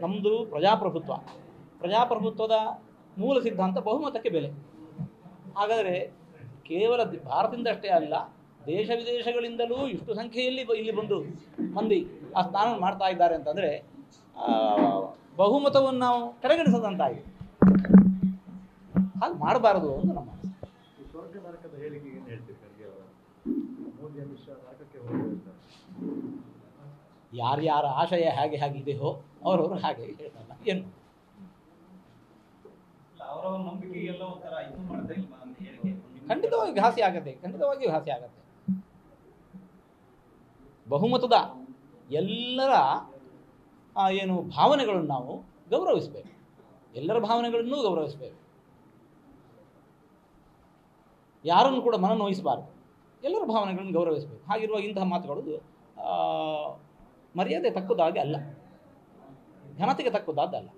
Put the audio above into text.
ನಮ್ಮದು ಪ್ರಜಾಪ್ರಭುತ್ವದ ಮೂಲ ಸಿದ್ಧಾಂತ ಬಹುಮತಕ್ಕೆ ಬೆಲೆ. ಹಾಗಾದರೆ ಕೇವಲ ಭಾರತದಿಂದ ಅಷ್ಟೇ ಅಲ್ಲ, ದೇಶ ವಿದೇಶಗಳಿಂದಲೂ ಇಷ್ಟು ಸಂಖ್ಯೆಯಲ್ಲಿ ಇಲ್ಲಿ ಬಂದು ಮಂದಿ ಆ ಸ್ನಾನ ಮಾಡ್ತಾ ಇದ್ದಾರೆ ಅಂತಂದರೆ ಬಹುಮತವನ್ನು ನಾವು ಕಡೆಗಣಿಸದಂತಾಗಿದೆ. ಹಾಗೆ ಮಾಡಬಾರದು ಅಂತ ನಮ್ಮ ಸ್ವರ್ಗ ನರಕದ ಹೇಳಿಕೆ ಏನು ಹೇಳ್ತೀರಿ ಖರ್ಗೆ ಅವರು? ಮೋದಿ ಅಮಿತ್ ಶಾ ನರಕಕ್ಕೆ ಹೋಗಿದ್ದಾರೆ. ಯಾರ್ಯಾರ ಆಶಯ ಹೇಗೆ ಹೇಗಿದೆಯೋ ಅವರವರು ಹಾಗೆ ಹೇಳ್ತಾರಲ್ಲ ಏನು ಅವರವರ ನಂಬಿಕೆಗೆಲ್ಲ ಒಂಥರ ಇದು ಮಾಡ್ತಾ ಇಲ್ವಾ ಅಂತ ಹೇಳಿಕೆ ಖಂಡಿತವಾಗಿ ಘಾಸಿ ಆಗತ್ತೆ, ಖಂಡಿತವಾಗಿಯೂ ಘಾಸಿ ಆಗತ್ತೆ. ಬಹುಮತದ ಎಲ್ಲರ ಏನು ಭಾವನೆಗಳನ್ನು ನಾವು ಗೌರವಿಸಬೇಕು, ಎಲ್ಲರ ಭಾವನೆಗಳನ್ನೂ ಗೌರವಿಸಬೇಕು. ಯಾರನ್ನು ಕೂಡ ಮನ ನೋಯಿಸಬಾರದು, ಎಲ್ಲರ ಭಾವನೆಗಳನ್ನು ಗೌರವಿಸಬೇಕು. ಹಾಗಿರುವಾಗ ಇಂತಹ ಮಾತುಗಳು ಮರ್ಯಾದೆ ತಕ್ಕುದಾಗಿ ಅಲ್ಲ, ಘನತೆಗೆ ತಕ್ಕುದಾದ್ದಲ್ಲ.